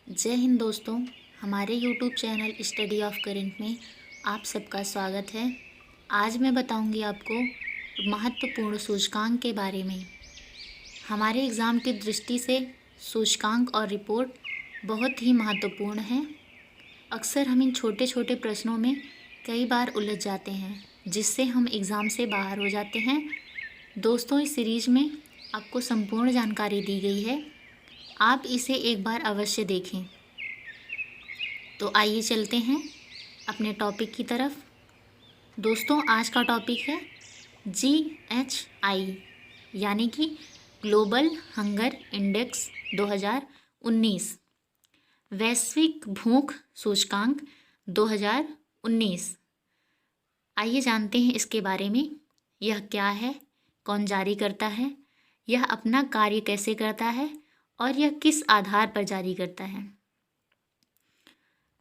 जय हिंद दोस्तों। हमारे YouTube channel study of current में आप सबका स्वागत है। आज मैं बताऊंगी आपको महत्वपूर्ण सूचकांक के बारे में। हमारे एग्ज़ाम की दृष्टि से सूचकांक और रिपोर्ट बहुत ही महत्वपूर्ण हैं। अक्सर हम इन छोटे छोटे प्रश्नों में कई बार उलझ जाते हैं, जिससे हम एग्ज़ाम से बाहर हो जाते हैं। दोस्तों, इस सीरीज़ में आपको संपूर्ण जानकारी दी गई है, आप इसे एक बार अवश्य देखें। तो आइए चलते हैं अपने टॉपिक की तरफ। दोस्तों, आज का टॉपिक है GHI यानी कि ग्लोबल हंगर इंडेक्स 2019, वैश्विक भूख सूचकांक 2019। आइए जानते हैं इसके बारे में। यह क्या है, कौन जारी करता है, यह अपना कार्य कैसे करता है और यह किस आधार पर जारी करता है।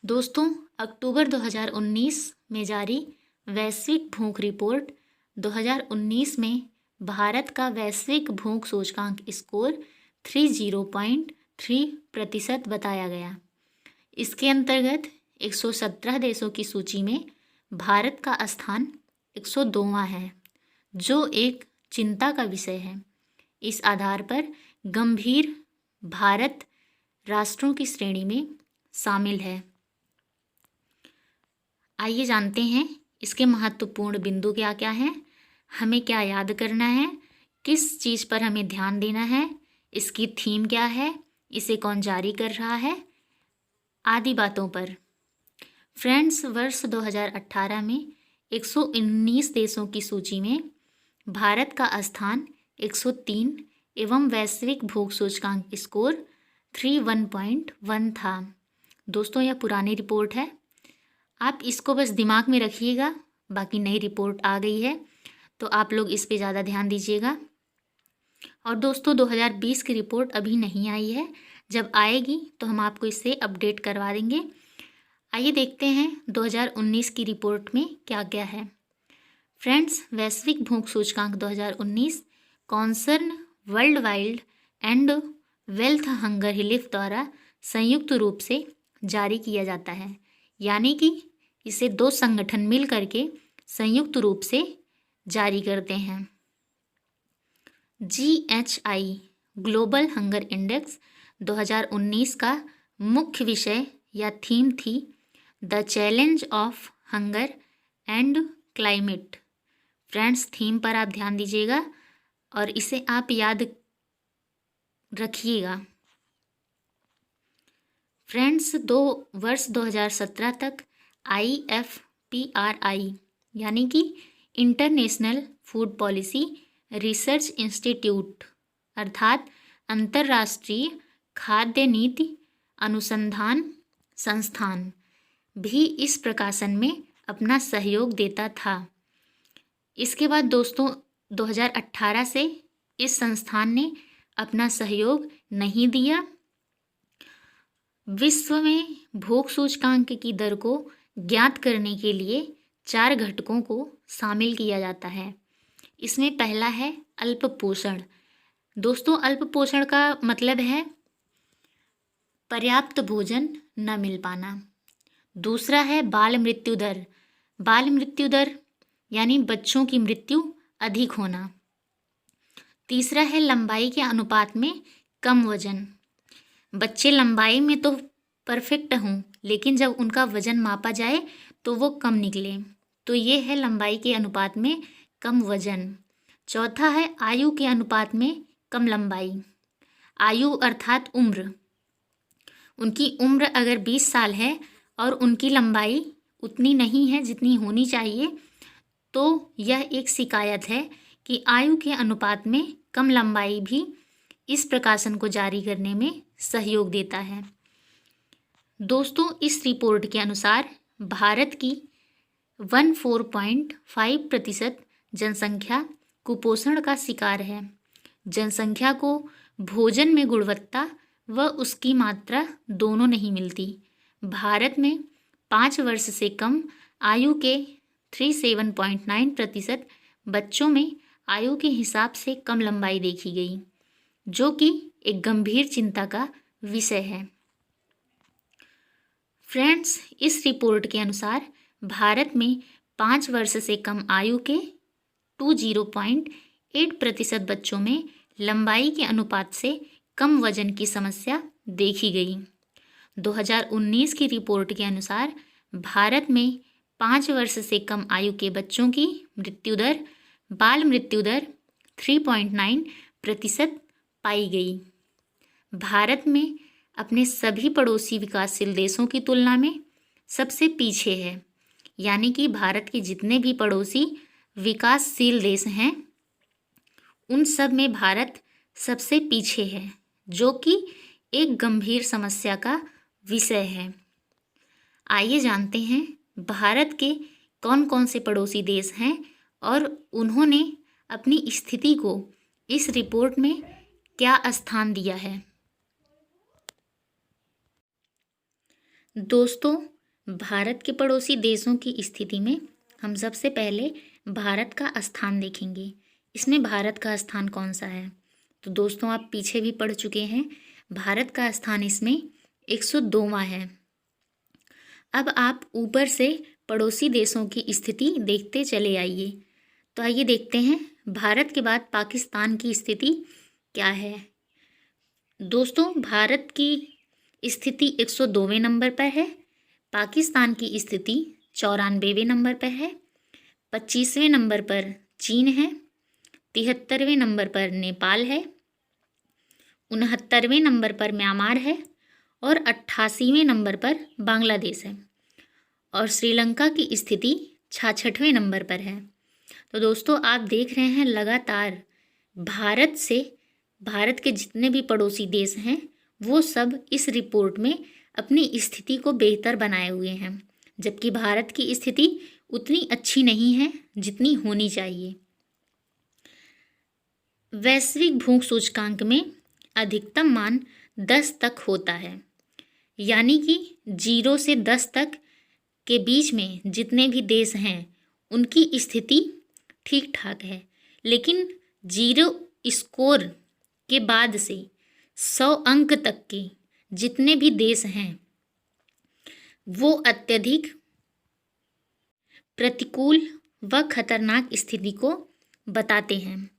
दोस्तों, अक्टूबर 2019 में जारी वैश्विक भूख रिपोर्ट 2019 में भारत का वैश्विक भूख सूचकांक स्कोर 30.3% बताया गया। इसके अंतर्गत 117 देशों की सूची में भारत का स्थान 102वां है, जो एक चिंता का विषय है। इस आधार पर गंभीर भारत राष्ट्रों की श्रेणी में शामिल है। आइए जानते हैं इसके महत्वपूर्ण बिंदु क्या क्या हैं, हमें क्या याद करना है, किस चीज़ पर हमें ध्यान देना है, इसकी थीम क्या है, इसे कौन जारी कर रहा है, आदि बातों पर। फ्रेंड्स, वर्ष 2018 में 119 देशों की सूची में भारत का स्थान 103 एवं वैश्विक भूख सूचकांक स्कोर 31.1 था। दोस्तों, यह पुरानी रिपोर्ट है, आप इसको बस दिमाग में रखिएगा। बाकी नई रिपोर्ट आ गई है तो आप लोग इस पे ज़्यादा ध्यान दीजिएगा। और दोस्तों, 2020 की रिपोर्ट अभी नहीं आई है, जब आएगी तो हम आपको इससे अपडेट करवा देंगे। आइए देखते हैं 2019 की रिपोर्ट में क्या क्या है। फ्रेंड्स, वैश्विक भूख सूचकांक 2019 concern world wide and wealth hunger relief द्वारा संयुक्त रूप से जारी किया जाता है, यानी कि इसे दो संगठन मिल करके संयुक्त रूप से जारी करते हैं। GHI ग्लोबल हंगर इंडेक्स 2019 का मुख्य विषय या थीम थी the challenge of hunger and climate. Friends, theme पर आप ध्यान दीजिएगा और इसे आप याद रखिएगा। फ्रेंड्स, वर्ष 2017 तक IFPRI यानी कि international food policy research institute अर्थात अंतर्राष्ट्रीय खाद्य नीति अनुसंधान संस्थान भी इस प्रकाशन में अपना सहयोग देता था। इसके बाद दोस्तों, 2018 से इस संस्थान ने अपना सहयोग नहीं दिया। विश्व में भूख सूचकांक की दर को ज्ञात करने के लिए 4 घटकों को शामिल किया जाता है। इसमें पहला है अल्प पोषण। दोस्तों, अल्प पोषण का मतलब है पर्याप्त भोजन न मिल पाना। दूसरा है बाल मृत्यु दर। बाल मृत्यु दर यानी बच्चों की मृत्यु अधिक होना। तीसरा है लंबाई के अनुपात में कम वजन। बच्चे लंबाई में तो परफेक्ट हों, लेकिन जब उनका वजन मापा जाए तो वो कम निकले, तो ये है लंबाई के अनुपात में कम वजन। चौथा है आयु के अनुपात में कम लंबाई। आयु अर्थात उम्र। उनकी उम्र अगर 20 साल है और उनकी लंबाई उतनी नहीं है जितनी होनी चाहिए, तो यह एक शिकायत है कि आयु के अनुपात में कम लंबाई भी इस प्रकाशन को जारी करने में सहयोग देता है। दोस्तों, इस रिपोर्ट के अनुसार भारत की 14.5% जनसंख्या कुपोषण का शिकार है। जनसंख्या को भोजन में गुणवत्ता व उसकी मात्रा दोनों नहीं मिलती। भारत में 5 वर्ष से कम आयु के 37.9% बच्चों में आयु के हिसाब से कम लंबाई देखी गई, जो कि एक गंभीर चिंता का विषय है। फ्रेंड्स, इस रिपोर्ट के अनुसार भारत में 5 वर्ष से कम आयु के 20.8% बच्चों में लंबाई के अनुपात से कम वजन की समस्या देखी गई। 2019 की रिपोर्ट के अनुसार भारत में 5 वर्ष से कम आयु के बच्चों की बाल मृत्यु दर 3.9% पाई गई। भारत में अपने सभी पड़ोसी विकासशील देशों की तुलना में सबसे पीछे है, यानी कि भारत के जितने भी पड़ोसी विकासशील देश हैं उन सब में भारत सबसे पीछे है, जो कि एक गंभीर समस्या का विषय है। आइए जानते हैं भारत के कौन कौन से पड़ोसी देश हैं और उन्होंने अपनी स्थिति को इस रिपोर्ट में क्या स्थान दिया है। दोस्तों, भारत के पड़ोसी देशों की स्थिति में हम सबसे पहले भारत का स्थान देखेंगे। इसमें भारत का स्थान कौन सा है? तो दोस्तों, आप पीछे भी पढ़ चुके हैं, भारत का स्थान इसमें 102वां है। अब आप ऊपर से पड़ोसी देशों की स्थिति देखते चले आइए। तो आइए देखते हैं भारत के बाद पाकिस्तान की स्थिति क्या है। दोस्तों, भारत की स्थिति 102वें नंबर पर है, पाकिस्तान की स्थिति 94वें नंबर पर है, 25वें नंबर पर चीन है, 73वें नंबर पर नेपाल है, 69वें नंबर पर म्यांमार है और 88वें नंबर पर बांग्लादेश है और श्रीलंका की स्थिति 66वें नंबर पर है। तो दोस्तों, आप देख रहे हैं लगातार भारत के जितने भी पड़ोसी देश हैं वो सब इस रिपोर्ट में अपनी स्थिति को बेहतर बनाए हुए हैं, जबकि भारत की स्थिति उतनी अच्छी नहीं है जितनी होनी चाहिए। वैश्विक भूख सूचकांक में अधिकतम मान 10 तक होता है, यानी कि 0 से 10 तक के बीच में जितने भी देश हैं उनकी स्थिति ठीक ठाक है, लेकिन 0 स्कोर के बाद से 100 अंक तक के जितने भी देश हैं वो अत्यधिक प्रतिकूल व खतरनाक स्थिति को बताते हैं।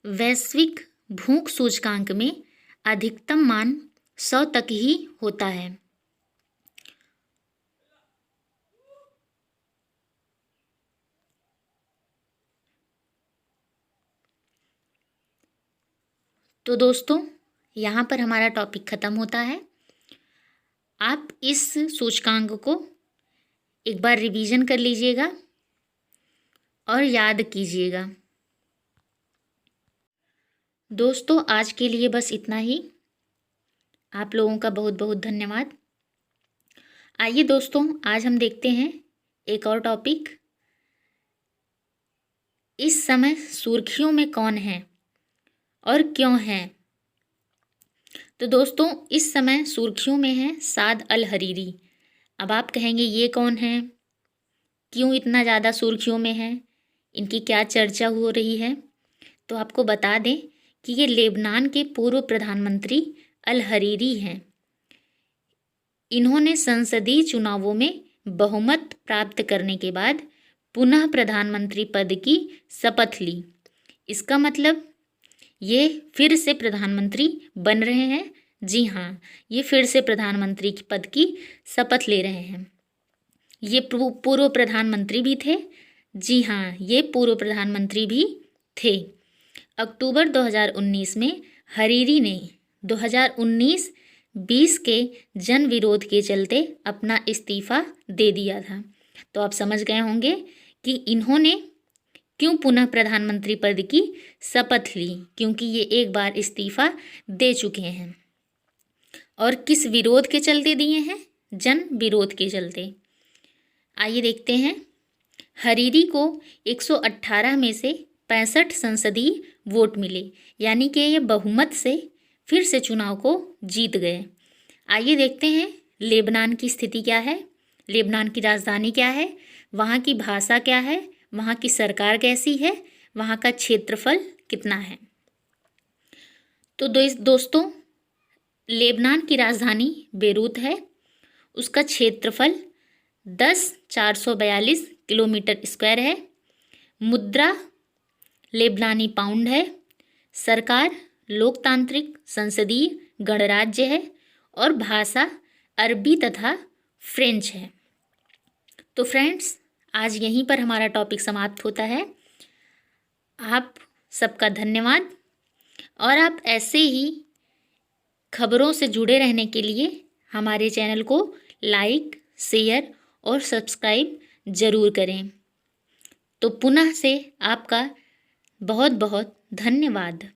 वैश्विक भूख सूचकांक में अधिकतम मान 100 तक ही होता है। तो दोस्तों, यहाँ पर हमारा टॉपिक ख़त्म होता है। आप इस सूचकांक को एक बार रिवीजन कर लीजिएगा और याद कीजिएगा। दोस्तों, आज के लिए बस इतना ही। आप लोगों का बहुत बहुत धन्यवाद। आइए दोस्तों, आज हम देखते हैं एक और टॉपिक। इस समय सुर्खियों में कौन है और क्यों है? तो दोस्तों, इस समय सुर्खियों में है साद अल हरीरी। अब आप कहेंगे ये कौन है, क्यों इतना ज़्यादा सुर्खियों में है, इनकी क्या चर्चा हो रही है? तो आपको बता दें कि ये लेबनान के पूर्व प्रधानमंत्री अल हरीरी हैं। इन्होंने संसदीय चुनावों में बहुमत प्राप्त करने के बाद पुनः प्रधानमंत्री पद की शपथ ली। इसका मतलब ये फिर से प्रधानमंत्री बन रहे हैं। जी हाँ, ये फिर से प्रधानमंत्री के पद की शपथ ले रहे हैं। ये पूर्व प्रधानमंत्री भी थे। जी हाँ, ये पूर्व प्रधानमंत्री भी थे। अक्टूबर 2019 में हरीरी ने 2019-20 के जन विरोध के चलते अपना इस्तीफ़ा दे दिया था। तो आप समझ गए होंगे कि इन्होंने क्यों पुनः प्रधानमंत्री पद की शपथ ली, क्योंकि ये एक बार इस्तीफ़ा दे चुके हैं। और किस विरोध के चलते दिए हैं? जन विरोध के चलते। आइए देखते हैं। हरीरी को 118 में से 65 संसदीय वोट मिले, यानी कि ये बहुमत से फिर से चुनाव को जीत गए। आइए देखते हैं लेबनान की स्थिति क्या है, लेबनान की राजधानी क्या है, वहाँ की भाषा क्या है, वहाँ की सरकार कैसी है, वहाँ का क्षेत्रफल कितना है। तो दोस्तों, लेबनान की राजधानी बेरूत है उसका क्षेत्रफल 10,442 किलोमीटर स्क्वायर है। मुद्रा लेबनानी पाउंड है। सरकार लोकतांत्रिक संसदीय गणराज्य है और भाषा अरबी तथा फ्रेंच है। तो फ्रेंड्स, आज यहीं पर हमारा टॉपिक समाप्त होता है। आप सबका धन्यवाद और आप ऐसे ही खबरों से जुड़े रहने के लिए हमारे चैनल को लाइक, शेयर और सब्सक्राइब ज़रूर करें। तो पुनः से आपका बहुत बहुत धन्यवाद।